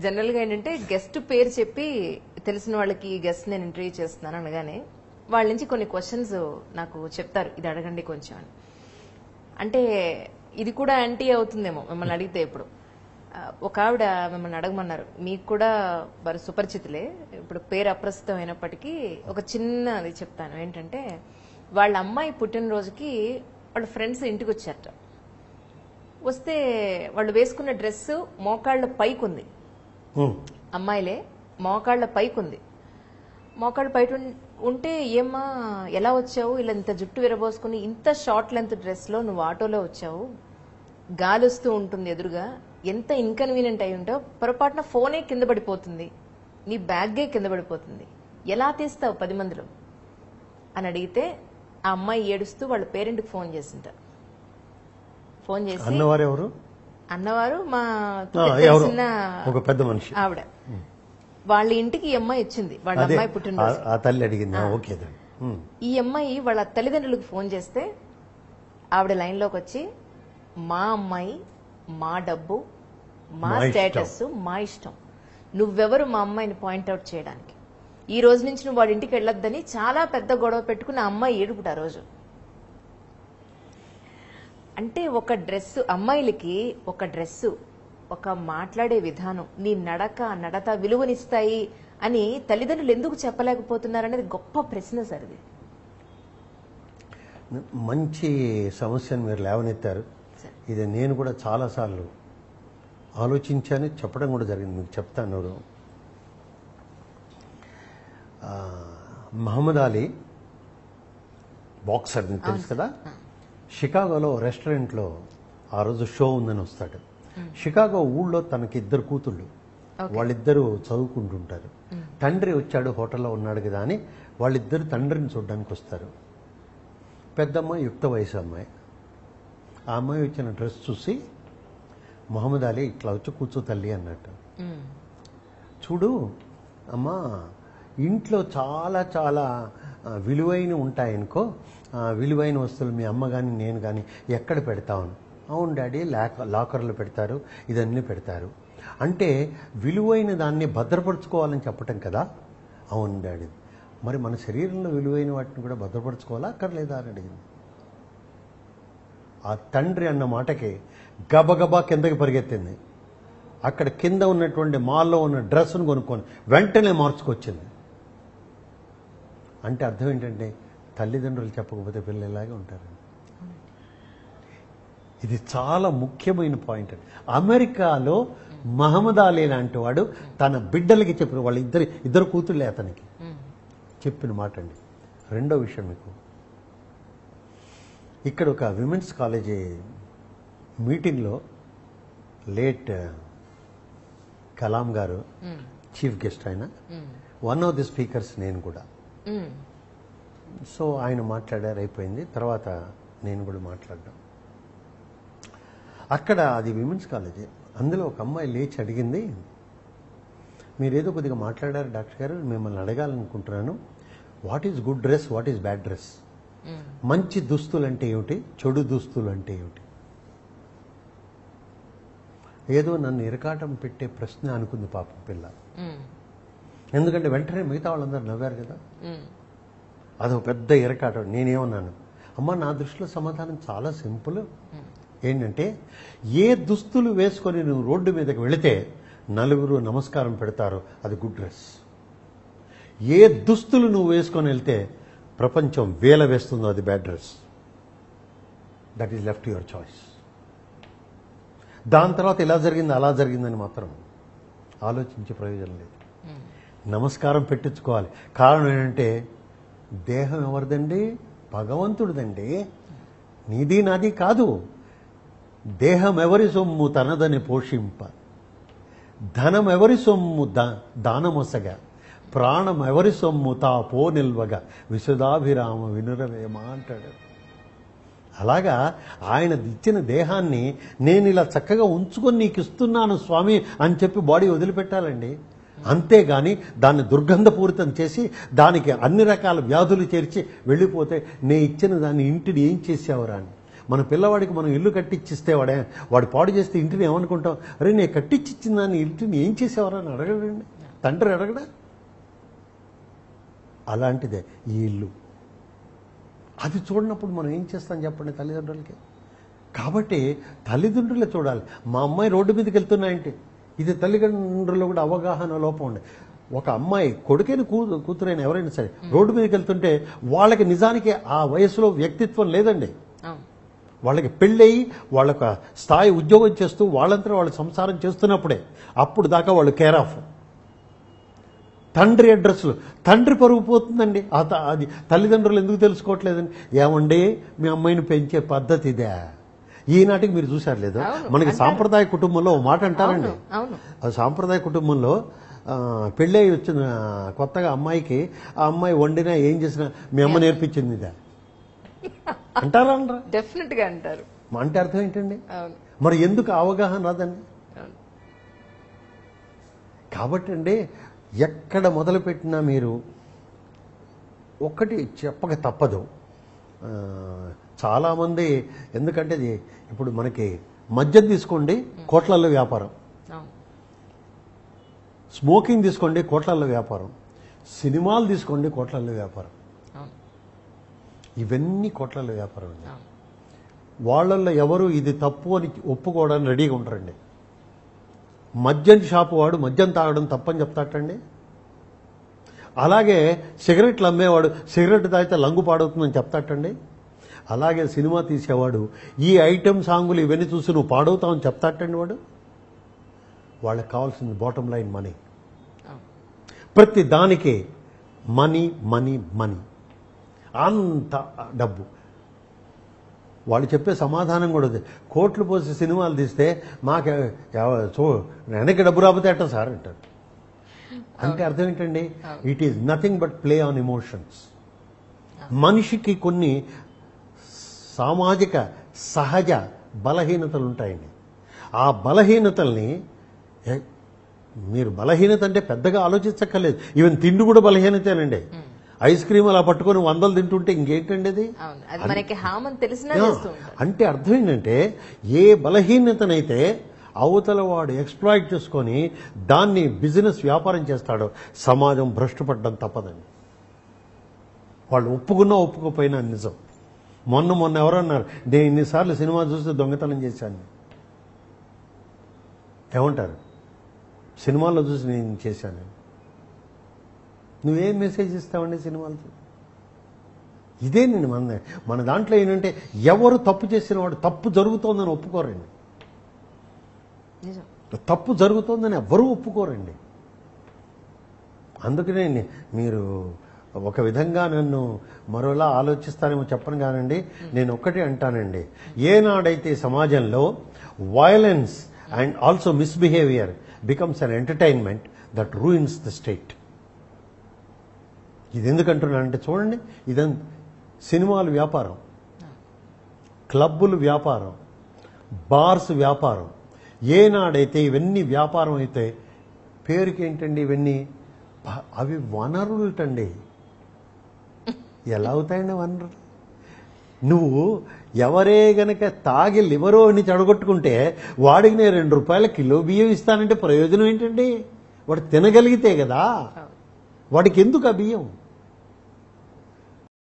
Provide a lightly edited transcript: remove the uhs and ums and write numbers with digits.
General గా ఏంటంటే guest పేరు చెప్పి తెలిసిన వాళ్ళకి గెస్ట్ నేను ఇంటర్వ్యూ చేస్తున్నాను అనగానే వాళ్ళ నుంచి కొన్ని క్వశ్చన్స్ నాకు చెప్తారు, ఇది అడగండి కొంచెం అని. అంటే ఇది కూడా యాంటీ అవుతుందేమో మిమ్మల్ని అడిగితే. ఇప్పుడు ఒక ఆవిడ మిమ్మల్ని అడగమన్నారు, మీకు కూడా వారు సుపరిచితులే, ఇప్పుడు పేరు అప్రస్తుతం అయినప్పటికీ ఒక చిన్నది చెప్తాను. ఏంటంటే వాళ్ళ అమ్మాయి పుట్టినరోజుకి వాళ్ళ ఫ్రెండ్స్ ఇంటికి వచ్చారట. వస్తే వాళ్ళు వేసుకున్న డ్రెస్ మోకాళ్ళ పైకుంది. అమ్మాయిలే మోకాళ్ళ పైకుంది. మోకాళ్ళ పైట ఉంటే ఏమ్మా ఎలా వచ్చావు, ఇలా ఇంత జుట్టు విరబోసుకుని ఇంత షార్ట్ లెంత్ డ్రెస్ లో నువ్వు ఆటోలో వచ్చావు, గాలి వస్తూ ఉంటుంది ఎదురుగా, ఎంత ఇన్కన్వీనియంట్ అయి ఉంటావు, పొరపాటున ఫోనే కింద పడిపోతుంది, నీ బ్యాగే కింద పడిపోతుంది, ఎలా తీస్తావు 10 మందిలో అని అడిగితే ఆ అమ్మాయి ఏడుస్తూ వాళ్ళ పేరెంట్కి ఫోన్ చేసింట. ఫోన్ చేసి అన్నవారు మా చిన్న ఒక పెద్ద మనిషి ఆవిడ వాళ్ళ ఇంటికి ఈ అమ్మాయి వచ్చింది. వాళ్ళ అమ్మాయి పుట్టినరోజు ఆ తల్లి అడిగింది. ఈ అమ్మాయి వాళ్ళ తల్లిదండ్రులకు ఫోన్ చేస్తే ఆవిడ లైన్ లోకి వచ్చి, మా అమ్మాయి, మా డబ్బు, మా స్టేటస్, మా ఇష్టం, నువ్వెవరు మా అమ్మాయిని పాయింట్అవుట్ చేయడానికి, ఈ రోజు నుంచి నువ్వు వాడి ఇంటికి వెళ్ళొద్దని చాలా పెద్ద గొడవ పెట్టుకుని ఆ అమ్మాయి ఏడుపుట ఆ రోజు. అంటే ఒక డ్రెస్సు, అమ్మాయిలకి ఒక డ్రెస్సు, ఒక మాట్లాడే విధానం, నీ నడక నడత విలువనిస్తాయి అని తల్లిదండ్రులు ఎందుకు చెప్పలేకపోతున్నారనేది గొప్ప ప్రశ్న సార్. ఇది మంచి సమస్యను మీరు లేవనెత్తారు. ఇది నేను కూడా చాలాసార్లు ఆలోచించాను, చెప్పడం కూడా జరిగింది. మీకు చెప్తాను. మహమ్మద్ అలీ బాక్సర్ తెలుసు కదా, షికాగోలో రెస్టారెంట్లో ఆ రోజు షో ఉందని వస్తాడు. షికాగో ఊళ్ళో తనకి 2 కూతుళ్ళు, వాళ్ళిద్దరూ చదువుకుంటుంటారు. తండ్రి వచ్చాడు, హోటల్లో ఉన్నాడు కదా అని వాళ్ళిద్దరు తండ్రిని చూడడానికి వస్తారు. పెద్దమ్మాయి యుక్త వయసు అమ్మాయి. ఆ అమ్మాయి వచ్చిన డ్రెస్ చూసి మహమ్మద్ అలీ ఇట్లా వచ్చి కూర్చో తల్లి అన్నట్టు. చూడు అమ్మా, ఇంట్లో చాలా చాలా విలువైన ఉంటాయనుకో, విలువైన వస్తువులు మీ అమ్మ కానీ నేను కానీ ఎక్కడ పెడతామని. అవును డాడీ, లాకర్లు పెడతారు, ఇదన్నీ పెడతారు. అంటే విలువైన దాన్ని భద్రపరచుకోవాలని చెప్పటం కదా. అవును డాడీ, మరి మన శరీరంలో విలువైన వాటిని కూడా భద్రపరచుకోవాలా అక్కర్లేదా అని అడిగింది. ఆ తండ్రి అన్న మాటకి గబగబా కిందకి పరిగెత్తింది. అక్కడ కింద ఉన్నటువంటి మాల్లో ఉన్న డ్రెస్సును కొనుక్కొని వెంటనే మార్చుకొచ్చింది. అంటే అర్థం ఏంటంటే తల్లిదండ్రులు చెప్పకపోతే పిల్లలు ఇలాగే ఉంటారు. ఇది చాలా ముఖ్యమైన పాయింట్. అమెరికాలో మహమ్మద్ అలీ లాంటి వాడు తన బిడ్డలకి చెప్పిన, వాళ్ళ ఇద్దరు కూతుళ్ళే అతనికి చెప్పిన మాట అండి. రెండో విషయం, మీకు ఇక్కడ ఒక విమెన్స్ కాలేజీ మీటింగ్లో లేట్ కలాం గారు చీఫ్ గెస్ట్, ఆయన వన్ ఆఫ్ ది స్పీకర్స్, నేను కూడా. సో ఆయన మాట్లాడారు, అయిపోయింది. తర్వాత నేను కూడా మాట్లాడ్డాం. అక్కడ అది విమెన్స్ కాలేజీ. అందులో ఒక అమ్మాయి లేచి అడిగింది, మీరేదో కొద్దిగా మాట్లాడారు డాక్టర్ గారు, మిమ్మల్ని అడగాలనుకుంటున్నాను, what is good dress, what is bad dress, మంచి దుస్తులు అంటే ఏమిటి, చెడు దుస్తులు అంటే ఏమిటి. ఏదో నన్ను ఇరకాటం పెట్టే ప్రశ్న అనుకుంది పాపం పిల్ల. ఎందుకంటే వెంటనే మిగతా వాళ్ళందరూ నవ్వారు కదా. అదొక పెద్ద ఇరకాటం. నేనేమన్నాను, అమ్మ నా దృష్టిలో సమాధానం చాలా సింపుల్. ఏంటంటే, ఏ దుస్తులు వేసుకొని నువ్వు రోడ్డు మీదకి వెళితే నలుగురు నమస్కారం పెడతారు, అది గుడ్ డ్రెస్. ఏ దుస్తులు నువ్వు వేసుకొని వెళ్తే ప్రపంచం వేల వేస్తుందో అది bad dress. That is left your choice. దాని తర్వాత ఇలా జరిగింది అలా జరిగిందని మాత్రం ఆలోచించే ప్రయోజనం లేదు. నమస్కారం పెట్టించుకోవాలి. కారణం ఏంటంటే, దేహం ఎవరిదండి? భగవంతుడిదండి, నీది నాది కాదు. దేహం ఎవరి సొమ్ము తనదని పోషింప, ధనం ఎవరి సొమ్ము దానమొసగా, ప్రాణం ఎవరి సొమ్ము తా పో నిల్వగా, విశుధాభిరామ వినురవేమ అంటాడు. అలాగా ఆయన ఇచ్చిన దేహాన్ని నేను ఇలా చక్కగా ఉంచుకొని నీకు ఇస్తున్నాను స్వామి అని చెప్పి బాడీ వదిలిపెట్టాలండి. అంతేగాని దాన్ని దుర్గంధపూరితం చేసి దానికి అన్ని రకాల వ్యాధులు చేర్చి వెళ్ళిపోతే నే ఇచ్చిన దాన్ని ఇంటిని ఏం చేసావురా అని. మన పిల్లవాడికి మనం ఇల్లు కట్టించిస్తే వాడు పాడు చేస్తే ఇంటిని ఏమనుకుంటాం, అరే నేను కట్టించిన దాన్ని ఇంటిని ఏం చేసేవారు అని అడగడండి, తండ్రి అడగడా? అలాంటిదే ఈ ఇల్లు. అది చూడనప్పుడు మనం ఏం చేస్తాం చెప్పండి తల్లిదండ్రులకి. కాబట్టి తల్లిదండ్రులే చూడాలి. మా అమ్మాయి రోడ్డు మీదకి వెళ్తున్నాయంటే ఇది తల్లిదండ్రులు కూడా అవగాహన లోపం ఉండే. ఒక అమ్మాయి కొడుకైన కూతురైన ఎవరైనా సరే రోడ్డు మీదకి వెళ్తుంటే వాళ్ళకి నిజానికి ఆ వయసులో వ్యక్తిత్వం లేదండి. వాళ్ళకి పెళ్ళయి వాళ్ళొక స్థాయి ఉద్యోగం చేస్తూ వాళ్ళంతా వాళ్ళు సంసారం చేస్తున్నప్పుడే అప్పుడు దాకా వాళ్ళు కేర్ ఆఫ్. తండ్రి అడ్రస్లు, తండ్రి పరుగు పోతుందండి. అది తల్లిదండ్రులు ఎందుకు తెలుసుకోవట్లేదండి? ఏమండి మీ అమ్మాయిని పెంచే పద్ధతి ఇదే. ఈనాటికి మీరు చూశారు లేదు, మనకి సాంప్రదాయ కుటుంబంలో ఓ మాట అంటారండి. అది సాంప్రదాయ కుటుంబంలో పెళ్ళి వచ్చిన కొత్తగా అమ్మాయికి ఆ అమ్మాయి వండినా ఏం చేసినా మీ అమ్మ నేర్పించింది ఇదే అంటారా? అనరా? డెఫినెట్ గా అంటారు. అంటే అర్థం ఏంటండి? మరి ఎందుకు అవగాహన రాదండి? కాబట్టి అండి ఎక్కడ మొదలుపెట్టినా మీరు ఒక్కటి చెప్పక తప్పదు. చాలామంది ఎందుకంటే ఇప్పుడు మనకి మద్యం తీసుకోండి కోట్లల్లో వ్యాపారం, స్మోకింగ్ తీసుకోండి కోట్లల్లో వ్యాపారం, సినిమాలు తీసుకోండి కోట్లల్లో వ్యాపారం, ఇవన్నీ కోట్లల్లో వ్యాపారం అండి. వాళ్ళల్లో ఎవరు ఇది తప్పు అని ఒప్పుకోవడానికి రెడీగా ఉంటారండి. మద్యం షాపు వాడు మద్యం తాగడం తప్పని చెప్తాటండి. అలాగే సిగరెట్లు అమ్మేవాడు సిగరెట్ తాగితే లంగు పాడవుతుందని చెప్తాటండి. అలాగే సినిమా తీసేవాడు ఈ ఐటెం సాంగులు ఇవన్నీ చూసి నువ్వు పాడవుతావని చెప్తాటండి. వాళ్ళకి కావాల్సింది బాటమ్ లైన్ మనీ. ప్రతి దానికి మనీ మనీ మనీ, అంత డబ్బు. వాళ్ళు చెప్పే సమాధానం కూడా కోట్లు పోసి సినిమాలు తీస్తే మాకు వెనక్కి డబ్బు రాబోతే అట్ట సార్ అంటారు. అంటే అర్థం ఏంటండి? It is nothing but play on emotions. మనిషికి కొన్ని సామాజిక సహజ బలహీనతలు ఉంటాయండి. ఆ బలహీనతల్ని మీరు బలహీనత అంటే పెద్దగా ఆలోచించక్కర్లేదు. ఈవెన్ తిండి కూడా బలహీనతేనండి. ఐస్ క్రీమ్ అలా పట్టుకొని 100 తింటుంటే ఇంకేంటండి అది? అంటే అర్థం ఏంటంటే ఏ బలహీనతనైతే అవతల వాడు ఎక్స్ప్లాయిట్ చేసుకొని దాన్ని బిజినెస్ వ్యాపారం చేస్తాడో సమాజం భ్రష్టుపడడం తప్పదండి. వాళ్ళు ఒప్పుకున్నా ఒప్పుకోపోయినా నిజం. మొన్న ఎవరన్నారు, నేను ఇన్నిసార్లు సినిమా చూస్తే దొంగతనం చేశాను. ఏమంటారు? సినిమాల్లో చూసి నేను చేశాను. నువ్వేం మెసేజ్ ఇస్తావండి సినిమాలతో? ఇదే నేను మన దాంట్లో ఏంటంటే ఎవరు తప్పు చేసిన వాడు తప్పు జరుగుతోందని ఒప్పుకోరండి. తప్పు జరుగుతోందని ఎవరూ ఒప్పుకోరండి. అందుకనే మీరు ఒక విధంగా నన్ను మరోలా ఆలోచిస్తానేమో చెప్పను కానండి, నేను ఒక్కటే అంటానండి, ఏనాడైతే సమాజంలో violence and also misbehaviour becomes an entertainment that ruins the state. ఇది ఎందుకంటున్నానంటే చూడండి, ఇదంతా సినిమాలు వ్యాపారం, క్లబ్బులు వ్యాపారం, బార్స్ వ్యాపారం. ఏనాడైతే ఇవన్నీ వ్యాపారం అయితే పేరుకి ఏంటండి ఇవన్నీ? అవి వనరులటండి. ఎలా అవుతాయండి వనరులు? నువ్వు ఎవరే గనక తాగి లివరో అని చెడగొట్టుకుంటే వాడికి నేను 2 రూపాయల కిలో బియ్యం ఇస్తానంటే ప్రయోజనం ఏంటండి? వాడు తినగలిగితే కదా. వాడికి ఎందుకు ఆ బియ్యం?